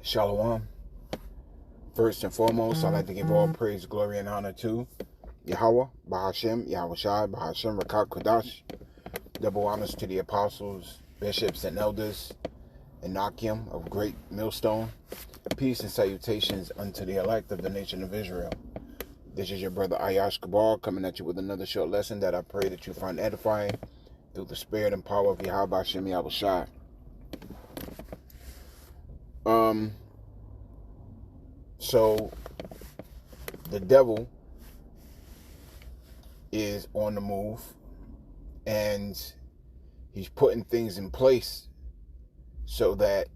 Shalom. First and foremost, I'd like to give all praise, glory, and honor to Yahweh, Bahashem, Yahweh Shai, Bahashem, Rakat Kodash. Double honors to the apostles, bishops, and elders, and Nakim of Great Millstone. Peace and salutations unto the elect of the nation of Israel. This is your brother Ayash Kabal coming at you with another short lesson that I pray that you find edifying through the spirit and power of Yahweh, Bahashem, Yahweh Shai. So the devil is on the move, and he's putting things in place so that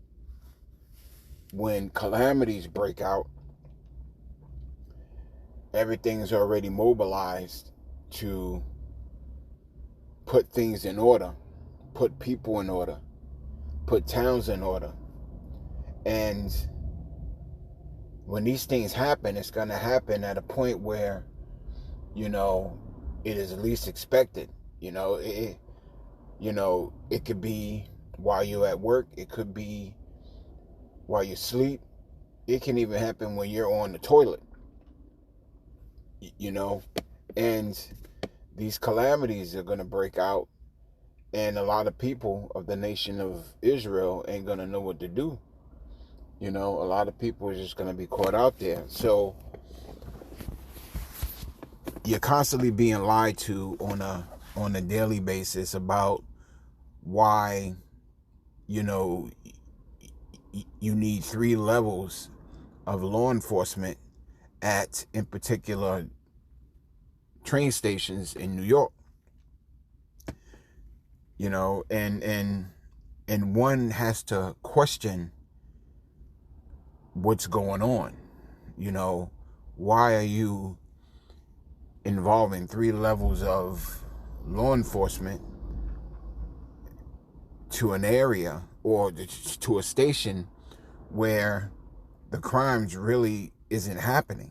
when calamities break out, everything's already mobilized to put things in order, put people in order, put towns in order. And when these things happen, it's going to happen at a point where, it is least expected. It could be while you're at work. It could be while you sleep. It can even happen when you're on the toilet, and these calamities are going to break out, and a lot of people of the nation of Israel ain't going to know what to do. A lot of people are just going to be caught out there. So you're constantly being lied to on a daily basis about why, you need 3 levels of law enforcement in particular train stations in New York. And one has to question what's going on. Why are you involving 3 levels of law enforcement to an area or to a station where the crimes really isn't happening?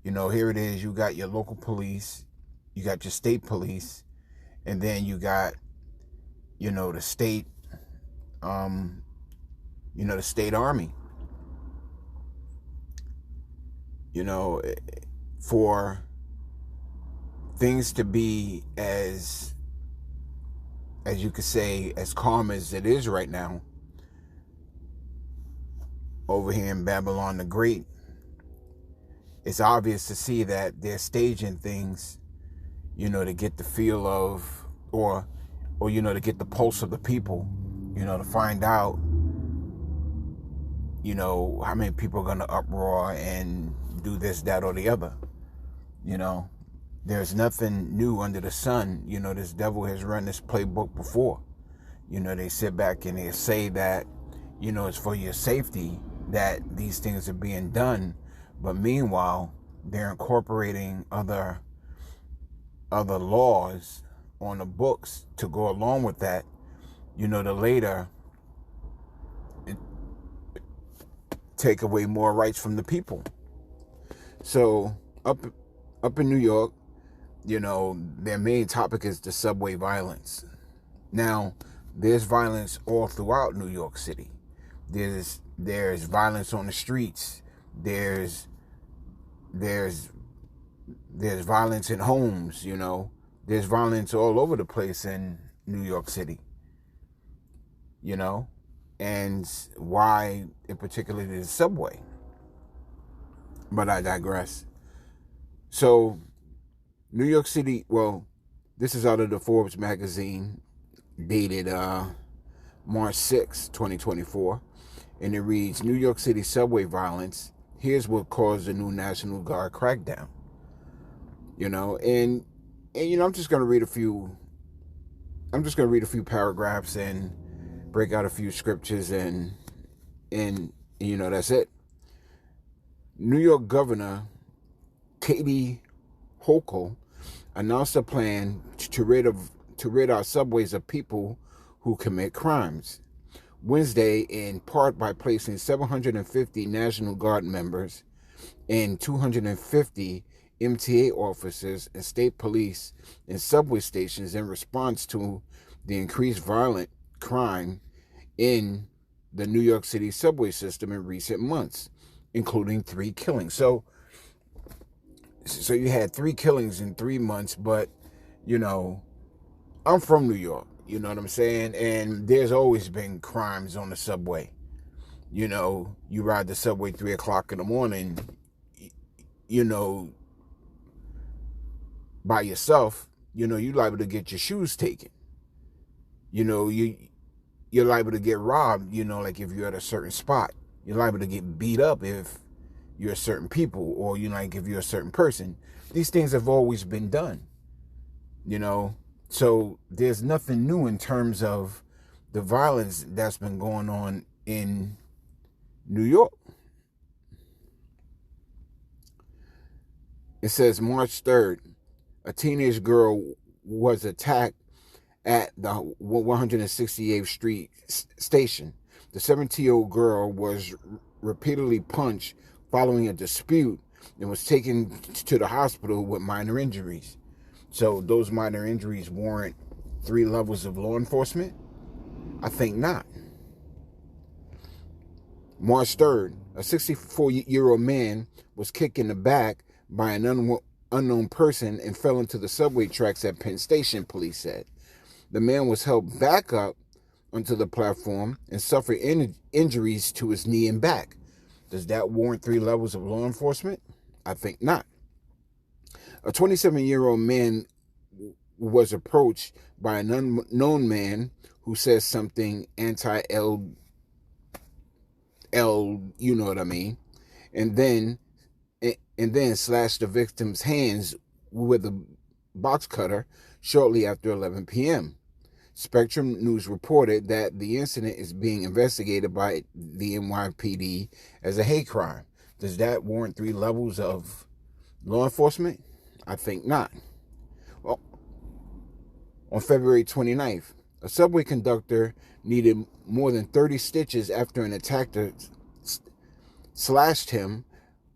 Here it is. You got your local police, you got your state police, and then you got, the state, the state army. For things to be as you could say, as calm as it is right now over here in Babylon the Great, it's obvious to see that they're staging things, to get the feel of, or to get the pulse of the people, to find out, how many people are going to uproar and do this, that, or the other. There's nothing new under the sun. This devil has run this playbook before. They sit back and they say that, it's for your safety that these things are being done. But meanwhile, they're incorporating other laws on the books to go along with that, to later take away more rights from the people. So up in New York, their main topic is the subway violence. Now, there's violence all throughout New York City. There's violence on the streets. There's violence in homes. There's violence all over the place in New York City. And why in particular the subway. But I digress. So New York City, well, this is out of the Forbes magazine, dated March 6, 2024. And it reads, New York City subway violence. Here's what caused the new National Guard crackdown. And I'm just going to read a few paragraphs and break out a few scriptures and that's it. New York Governor Katie Hochul announced a plan to rid our subways of people who commit crimes. Wednesday, in part by placing 750 National Guard members and 250 MTA officers and state police in subway stations in response to the increased violent crime in the New York City subway system in recent months, including 3 killings. So you had 3 killings in 3 months, but, I'm from New York, you know what I'm saying? And there's always been crimes on the subway. You ride the subway 3 o'clock in the morning, by yourself, you're liable to get your shoes taken. You're liable to get robbed, like if you're at a certain spot. You're liable to get beat up if you're a certain people, or if you're a certain person. These things have always been done, so there's nothing new in terms of the violence that's been going on in New York. It says March 3rd, a teenage girl was attacked at the 168th Street station. The 17-year-old girl was repeatedly punched following a dispute and was taken to the hospital with minor injuries. So those minor injuries warrant 3 levels of law enforcement? I think not. March 3rd, a 64-year-old man was kicked in the back by an unknown person and fell into the subway tracks at Penn Station, police said. The man was helped back up onto the platform and suffered injuries to his knee and back. Does that warrant 3 levels of law enforcement? I think not. A 27-year-old man was approached by an unknown man who says something anti-L, you know what I mean, and then slashed the victim's hands with a box cutter shortly after 11 p.m. Spectrum News reported that the incident is being investigated by the NYPD as a hate crime. Does that warrant 3 levels of law enforcement? I think not. Well, on February 29th, a subway conductor needed more than 30 stitches after an attacker slashed him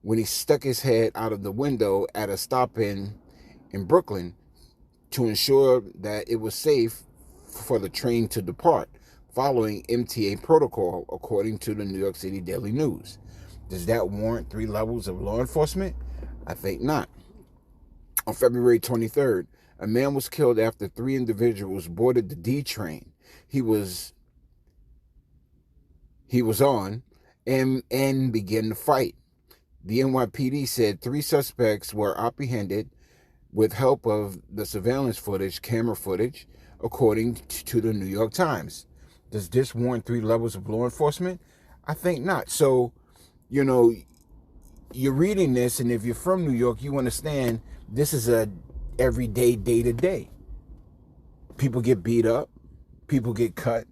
when he stuck his head out of the window at a stop in Brooklyn to ensure that it was safe for the train to depart, following MTA protocol, according to the New York City Daily News. Does that warrant 3 levels of law enforcement? I think not. On February 23rd, a man was killed after 3 individuals boarded the D train he was on and began to fight. The NYPD said 3 suspects were apprehended with help of the surveillance camera footage, according to the New York Times. Does this warrant 3 levels of law enforcement? I think not. So, you're reading this, and if you're from New York, you understand this is a everyday, day-to-day. People get beat up. People get cut.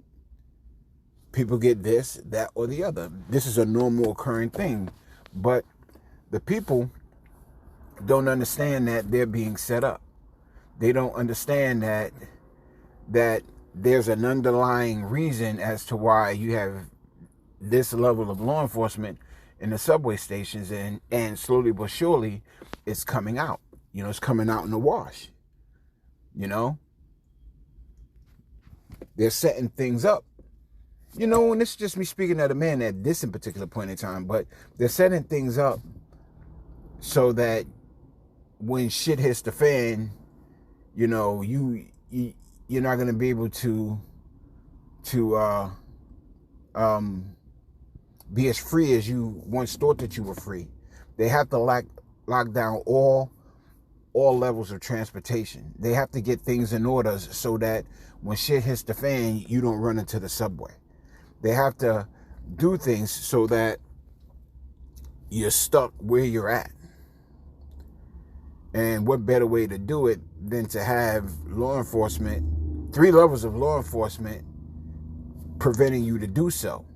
People get this, that, or the other. This is a normal occurring thing. But the people don't understand that they're being set up. They don't understand that there's an underlying reason as to why you have this level of law enforcement in the subway stations, and slowly but surely it's coming out. It's coming out in the wash. They're setting things up. And this is just me speaking at a man at this in particular point in time, but they're setting things up so that when shit hits the fan, you're not going to be able to be as free as you once thought that you were free. They have to lock down all levels of transportation. They have to get things in order so that when shit hits the fan, you don't run into the subway. They have to do things so that you're stuck where you're at. And what better way to do it than to have law enforcement, 3 levels of law enforcement preventing you to do so.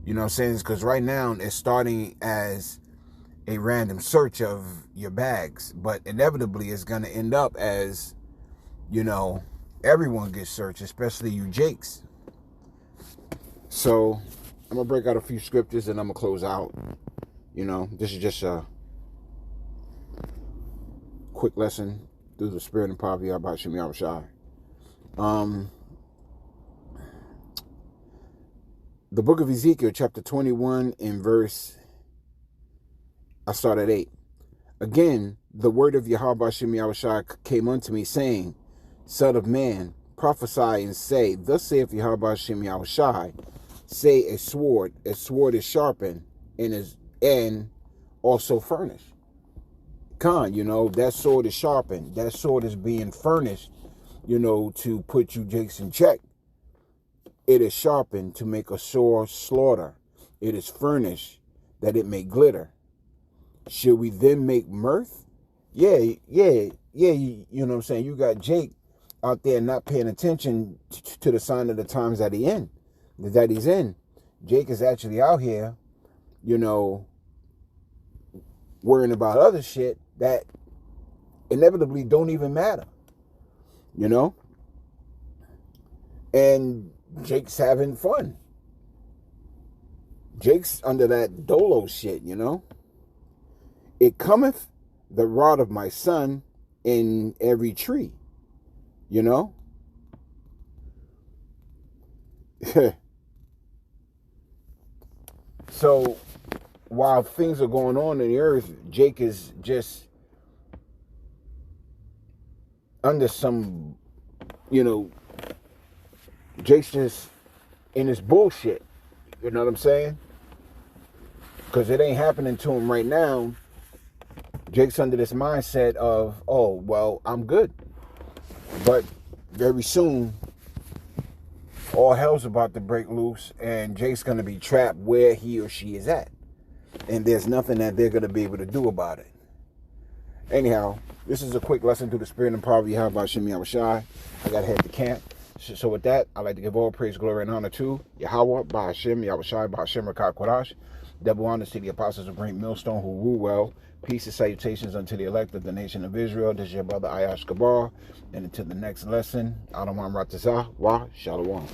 You know what I'm saying? Because right now it's starting as a random search of your bags, but inevitably it's going to end up as, everyone gets searched, especially you Jakes. So I'm going to break out a few scriptures and I'm going to close out. This is just a quick lesson through the spirit and power of Yahweh Shem Yahushua. The book of Ezekiel, chapter 21, in verse, I start at 8. Again, the word of Yahweh Shem Yahushua came unto me, saying, Son of man, prophesy and say, Thus saith Yahweh Shem Yahushua, say a sword is sharpened and also furnished. That sword is sharpened. That sword is being furnished, to put you jakes in check. It is sharpened to make a sore slaughter. It is furnished that it may glitter. Should we then make mirth? Yeah, you know what I'm saying? You got Jake out there not paying attention to the sign of the times that he's in. Jake is actually out here, worrying about other shit that inevitably don't even matter, And Jake's having fun. Jake's under that dolo shit, It cometh the rod of my son in every tree, So while things are going on in the earth, Jake is just under some, Jake's just in his bullshit. You know what I'm saying? Because it ain't happening to him right now. Jake's under this mindset of, oh, well, I'm good. But very soon, all hell's about to break loose, and Jake's going to be trapped where he or she is at. And there's nothing that they're going to be able to do about it. Anyhow, this is a quick lesson through the spirit and power of Yahweh Shem Yahushua. I got to head to camp. So with that, I'd like to give all praise, glory, and honor to Yahweh, Bahashem, Yahushua, Bahashem, Rakah, Kodash. Double honors to the apostles of Great Millstone who rule well. Peace and salutations unto the elect of the nation of Israel. This is your brother Ayash Kabar. And until the next lesson, Adonam Ratazah, Wa Shalom.